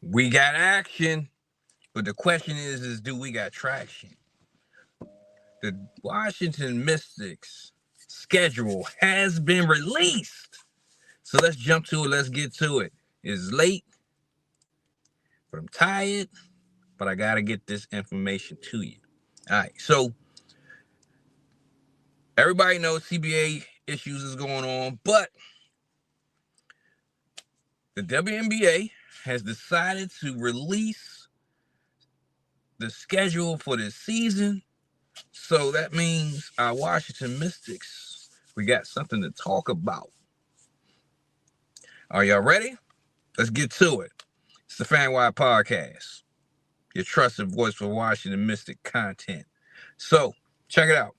We got action, but the question is do we got traction? The Washington Mystics schedule has been released. So let's jump to it. Let's get to it. It's late, but I'm tired, but I got to get this information to you. All right. So everybody knows CBA issues is going on, but the WNBA has decided to release the schedule for this season. So that means our Washington Mystics, we got something to talk about. Are y'all ready? Let's get to it. It's the FanWide Podcast, your trusted voice for Washington Mystic content. So, check it out.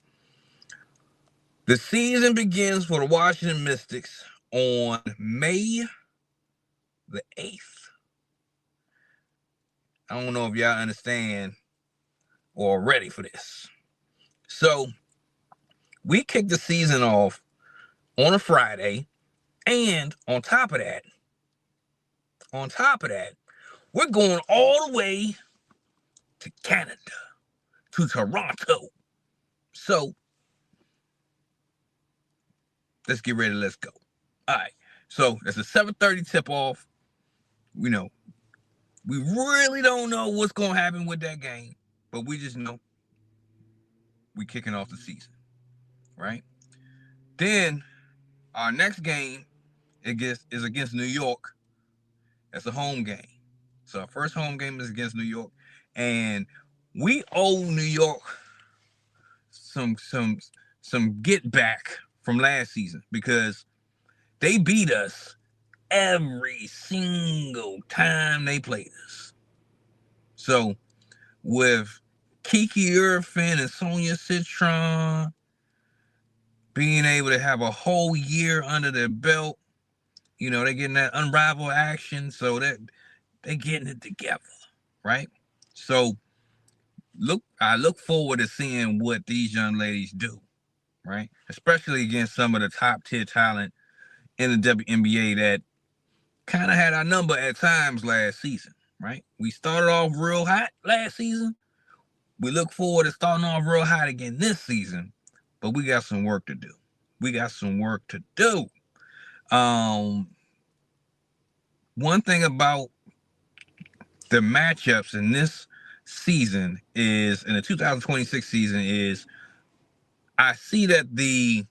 The season begins for the Washington Mystics on May the 8th. I don't know if y'all understand or are ready for this. So, we kick the season off on a Friday, and on top of that, we're going all the way to Canada, to Toronto. So, let's get ready. Let's go. All right. So, that's a 7:30 tip-off. We really don't know what's going to happen with that game, but we just know we're kicking off the season, right? Then, our next game is against New York. That's a home game. So, our first home game is against New York, and we owe New York some get back from last season because they beat us every single time they played us. So with Kiki Irfin and Sonia Citron being able to have a whole year under their belt, they're getting that unrivaled action, so that they're getting it together, right? So I look forward to seeing what these young ladies do, right? Especially against some of the top tier talent in the WNBA that kind of had our number at times last season, right? We started off real hot last season. We look forward to starting off real hot again this season, but we got some work to do. One thing about the matchups in this season is, in the 2026 season, is I see that the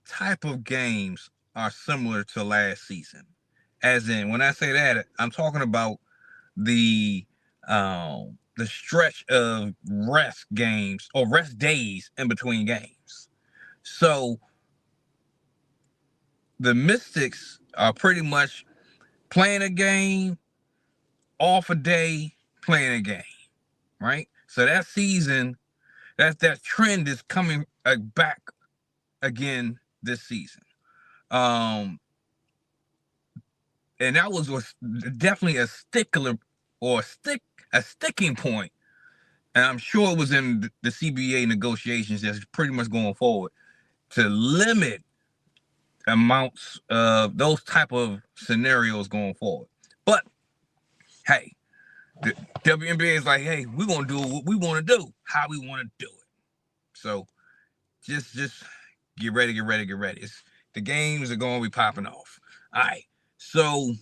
type of games are similar to last season. As in, when I say that, I'm talking about the stretch of rest games or rest days in between games. So the Mystics are pretty much playing a game, off a day, playing a game, right? So that season, that trend is coming back again this season. And that was definitely a sticking point. And I'm sure it was in the CBA negotiations that's pretty much going forward to limit amounts of those type of scenarios going forward. But hey, the WNBA is like, hey, we're gonna do what we want to do, how we want to do it. So just get ready. The games are going to be popping off. All right, so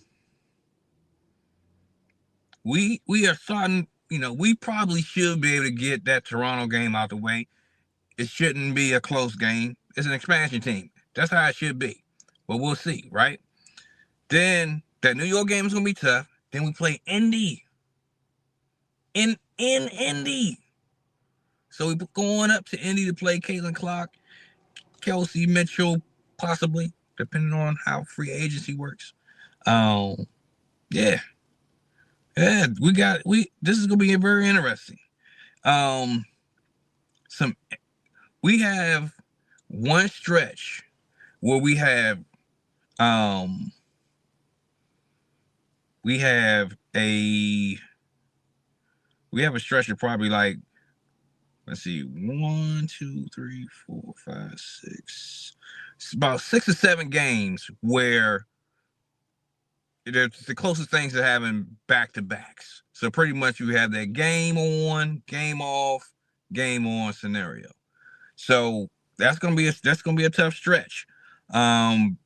we are starting. We probably should be able to get that Toronto game out the way. It shouldn't be a close game. It's an expansion team. That's how it should be. But we'll see, right? Then that New York game is gonna be tough. Then we play Indy. In Indy. So we're going up to Indy to play Caitlin Clark, Kelsey Mitchell, possibly, depending on how free agency works. Yeah. Yeah, this is gonna be very interesting. We have one stretch where we have a stretch of probably, like, let's see, 1, 2, 3, 4, 5, 6, about 6 or 7 games where they're the closest things to having back-to-backs. So pretty much you have that game on, game off, game on scenario. So that's gonna be a tough stretch. And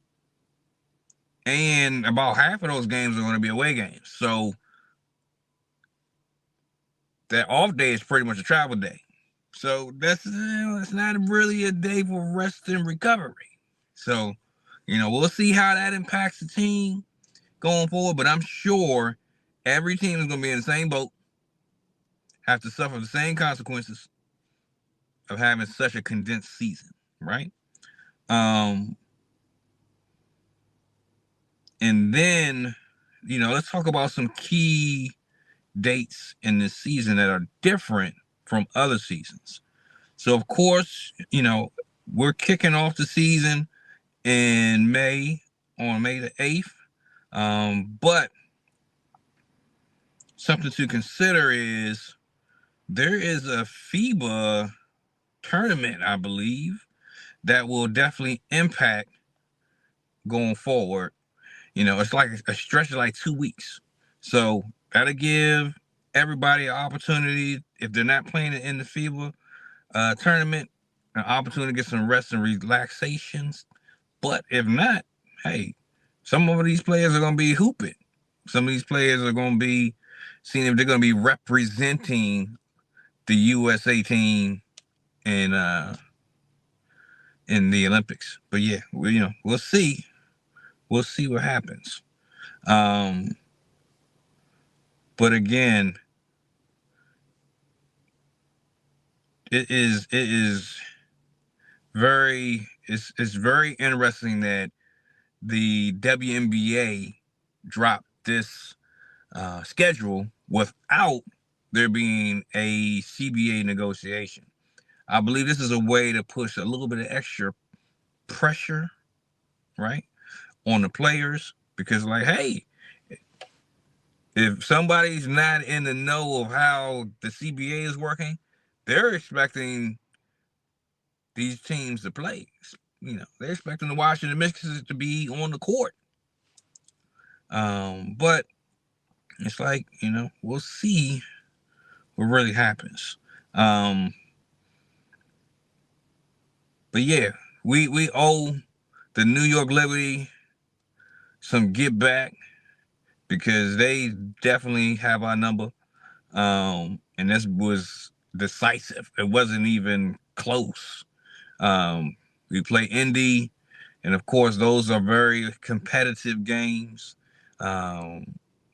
about half of those games are going to be away games. So that off day is pretty much a travel day. So it's not really a day for rest and recovery. So, we'll see how that impacts the team going forward. But I'm sure every team is going to be in the same boat, have to suffer the same consequences of having such a condensed season, right? And then, let's talk about some key dates in this season that are different from other seasons. So, of course, we're kicking off the season in May, on May the 8th. But something to consider is there is a FIBA tournament, I believe, that will definitely impact going forward. It's like a stretch of like 2 weeks. So that'll give everybody an opportunity, if they're not playing in the FIBA tournament, an opportunity to get some rest and relaxations. But if not, hey, some of these players are going to be hooping. Some of these players are going to be seeing if they're going to be representing the USA team in the Olympics. But yeah, we'll see. We'll see what happens. But again, it's very interesting that the WNBA dropped this schedule without there being a CBA negotiation. I believe this is a way to push a little bit of extra pressure, right, on the players, because like, hey, if somebody's not in the know of how the CBA is working, they're expecting these teams to play. They're expecting the Washington Mystics to be on the court. But it's like, we'll see what really happens. But yeah, we owe the New York Liberty some get back, because they definitely have our number. And this was decisive. It wasn't even close. We play Indy, and of course, those are very competitive games.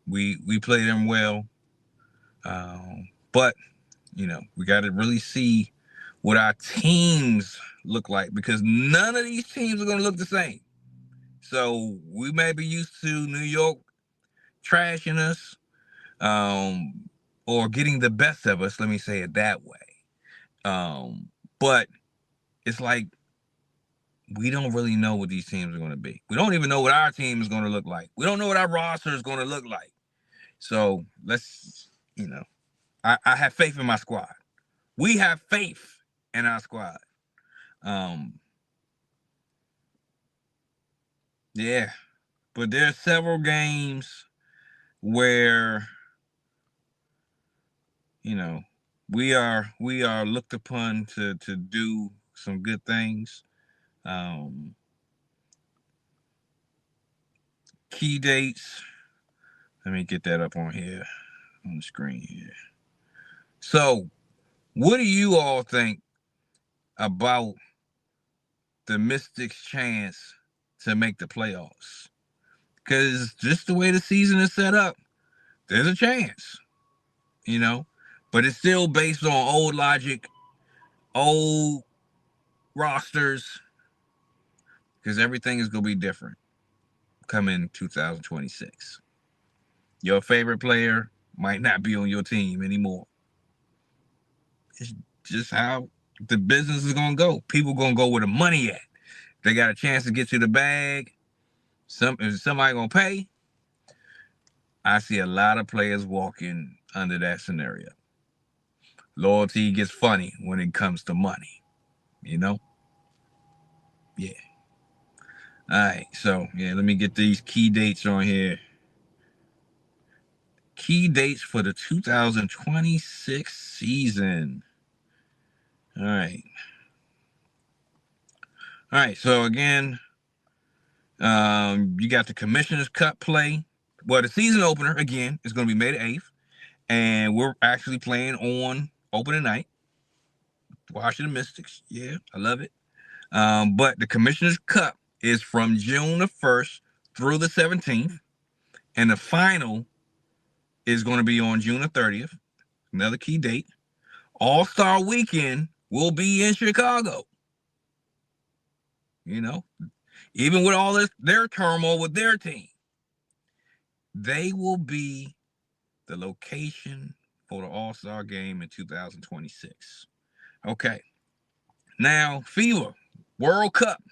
We play them well, but we got to really see what our teams look like, because none of these teams are going to look the same. So we may be used to New York trashing us, or getting the best of us. Let me say it that way. But it's like, we don't really know what these teams are going to be. We don't even know what our team is going to look like. We don't know what our roster is going to look like. So let's, I have faith in my squad. We have faith in our squad. Yeah, but there are several games where, we are looked upon to do some good things. Key dates. Let me get that up on here on the screen here. So, what do you all think about the Mystics' chance to make the playoffs? Because just the way the season is set up, there's a chance, but it's still based on old logic, old rosters, because everything is going to be different coming 2026. Your favorite player might not be on your team anymore. It's just how the business is going to go. People going to go where the money at. They got a chance to get to the bag. Is somebody going to pay? I see a lot of players walking under that scenario. Loyalty gets funny when it comes to money, Yeah. All right, so yeah, let me get these key dates on here. Key dates for the 2026 season. All right. All right, so again, you got the Commissioner's Cup play. Well, the season opener, again, is going to be May the 8th. And we're actually playing on opening night. Washington Mystics. Yeah, I love it. But the Commissioner's Cup is from June the 1st through the 17th. And the final is going to be on June the 30th. Another key date. All-Star Weekend will be in Chicago. You know, even with all their turmoil with their team, they will be the location for the All-Star game in 2026. Okay. Now, FIBA World Cup.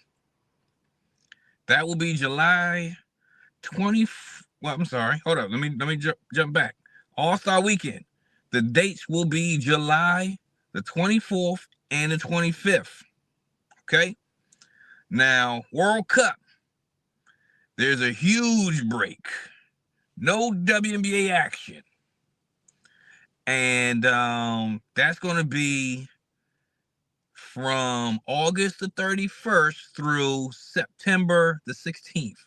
That will be July 20. Well, I'm sorry. Hold up. Let me jump back. All-Star Weekend. The dates will be July the 24th and the 25th. Okay. Now, World Cup. There's a huge break. No WNBA action. And that's going to be from August the 31st through September the 16th.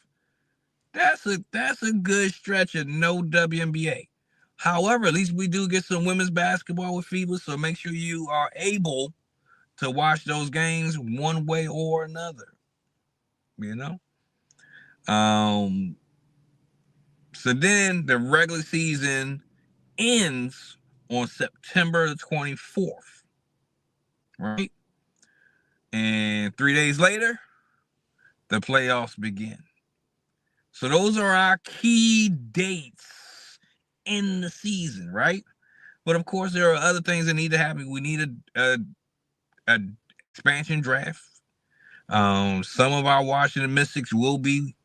That's a good stretch of no WNBA. However, at least we do get some women's basketball with FIBA, so make sure you are able to watch those games one way or another. You know? So then the regular season ends on September the 24th. Right? And 3 days later, the playoffs begin. So those are our key dates in the season, right? But of course, there are other things that need to happen. We need a expansion draft. Some of our Washington Mystics will be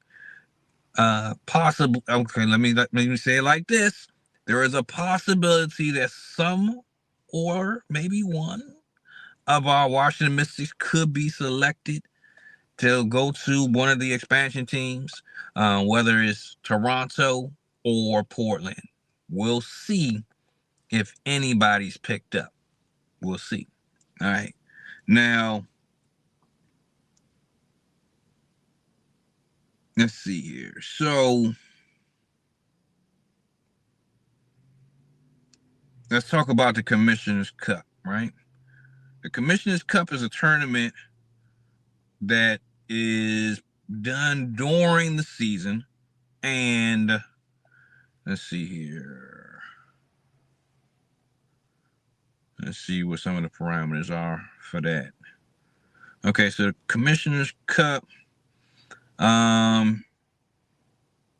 possible. Okay, let me say it like this: there is a possibility that some, or maybe one, of our Washington Mystics could be selected to go to one of the expansion teams, whether it's Toronto or Portland. We'll see if anybody's picked up. We'll see. All right. Now, let's see here. So, let's talk about the Commissioner's Cup, right? The Commissioner's Cup is a tournament that is done during the season. And let's see here. Let's see what some of the parameters are for that. Okay, so the Commissioner's Cup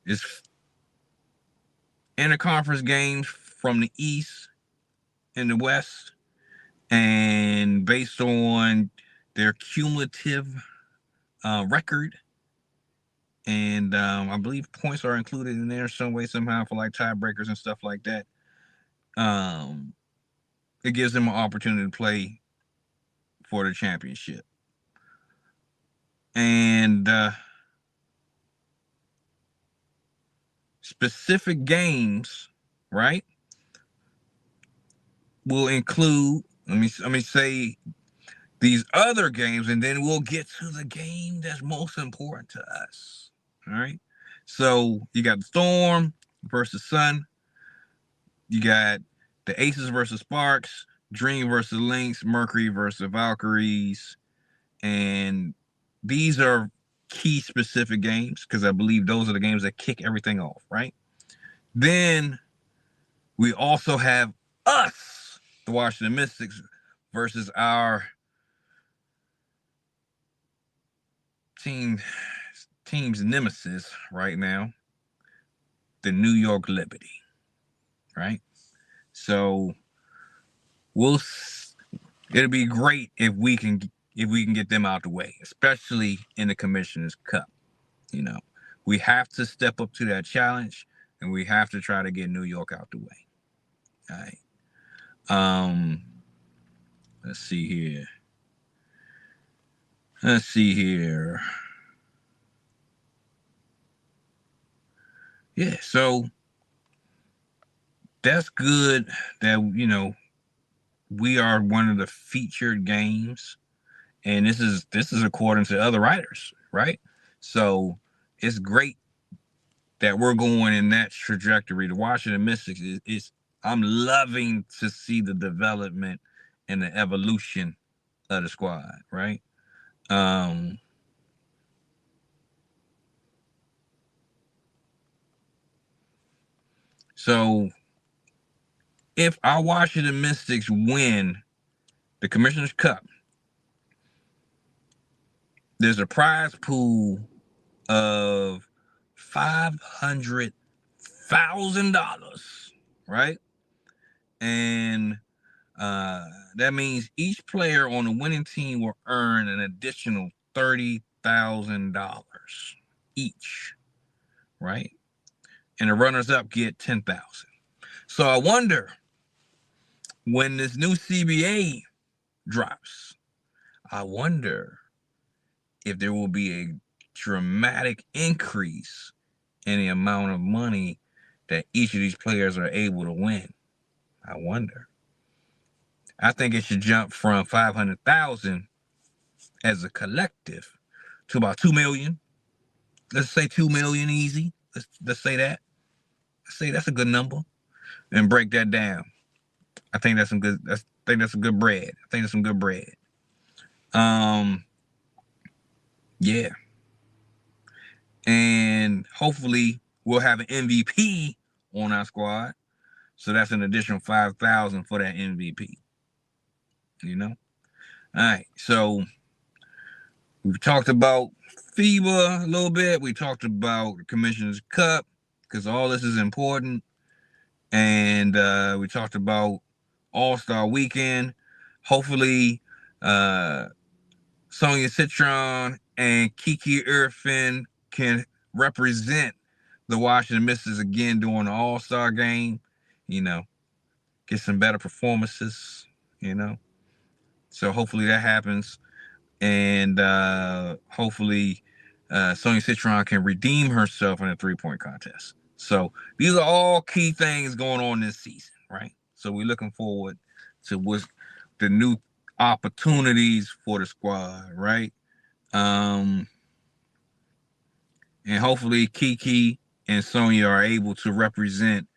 is interconference games from the East and the West, and based on their cumulative record, and I believe points are included in there some way, somehow, for like tiebreakers and stuff like that. It gives them an opportunity to play for the championship. And specific games, right, will include, let me say these other games, and then we'll get to the game that's most important to us. All right. So you got the Storm versus Sun. You got the Aces versus Sparks, Dream versus Lynx, Mercury versus Valkyries. And these are key specific games because I believe those are the games that kick everything off, right? Then we also have us, the Washington Mystics, versus our team's nemesis right now, the New York Liberty, right? So it'll be great if we can get them out the way, especially in the Commissioner's Cup. You know, we have to step up to that challenge, and we have to try to get New York out the way. All right. Let's see here. yeah, so that's good that we are one of the featured games, and this is according to other writers, right? So it's great that we're going in that trajectory. The Washington Mystics is I'm loving to see the development and the evolution of the squad, right? Um, so if our Washington Mystics win the Commissioner's Cup, there's a prize pool of $500,000, right? And that means each player on the winning team will earn an additional $30,000 each, right? And the runners-up get $10,000. So I wonder when this new CBA drops. I wonder if there will be a dramatic increase in the amount of money that each of these players are able to win. I wonder. I think it should jump from 500,000 as a collective to about 2 million. Let's say 2 million easy. Let's say that. Let's say that's a good number, and break that down. I think that's some good. I think that's some good bread. I think that's some good bread. Um, yeah, and hopefully we'll have an MVP on our squad, so that's an additional 5,000 for that MVP. You know. All right, so we've talked about FIBA a little bit. We talked about the Commissioner's Cup because all this is important. And we talked about All-Star Weekend. Hopefully, Sonia Citron and Kiki Irfin can represent the Washington Mystics again during the All-Star game. Get some better performances. So hopefully that happens. And hopefully Sonia Citron can redeem herself in a three-point contest. So these are all key things going on this season, right? So we're looking forward to what's the new opportunities for the squad, right? And hopefully Kiki and Sonia are able to represent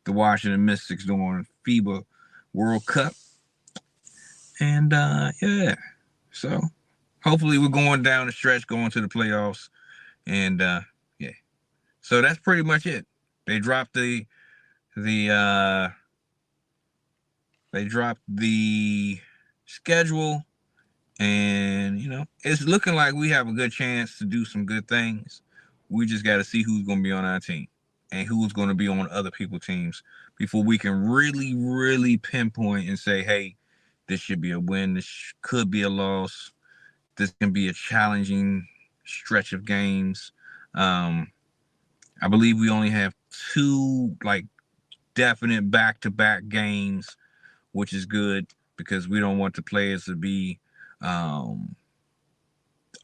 the Washington Mystics during FIBA World Cup. And yeah, so hopefully we're going down the stretch, going to the playoffs. And yeah, so that's pretty much it. They dropped the schedule, and it's looking like we have a good chance to do some good things. We just got to see who's going to be on our team and who's going to be on other people's teams before we can really pinpoint and say, hey, this should be a win, this could be a loss, this can be a challenging stretch of games. I believe we only have two definite back-to-back games, which is good because we don't want the players to be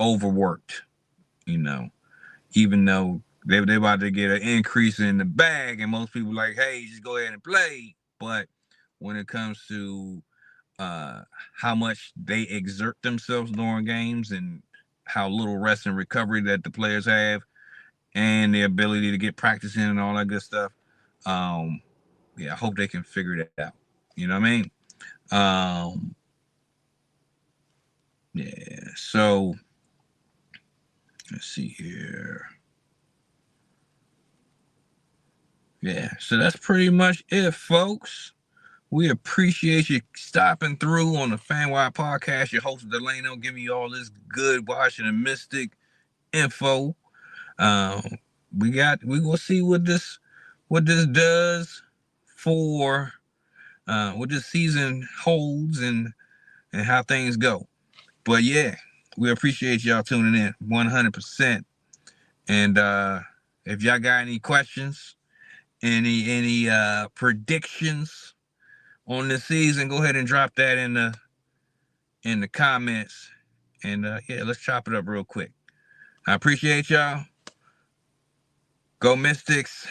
overworked, even though they about to get an increase in the bag, and most people hey, just go ahead and play. But when it comes to how much they exert themselves during games and how little rest and recovery that the players have, and the ability to get practice in and all that good stuff. Yeah, I hope they can figure that out. You know what I mean? Yeah, so let's see here. Yeah, so that's pretty much it, folks. We appreciate you stopping through on the FanWide Podcast. Your host Delano giving you all this good Washington Mystic info. We will see what this does for what this season holds and how things go. But yeah, we appreciate y'all tuning in 100%. And if y'all got any questions, any predictions on this season, go ahead and drop that in the comments. And yeah, let's chop it up real quick. I appreciate y'all. Go Mystics.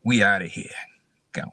We out of here. Go.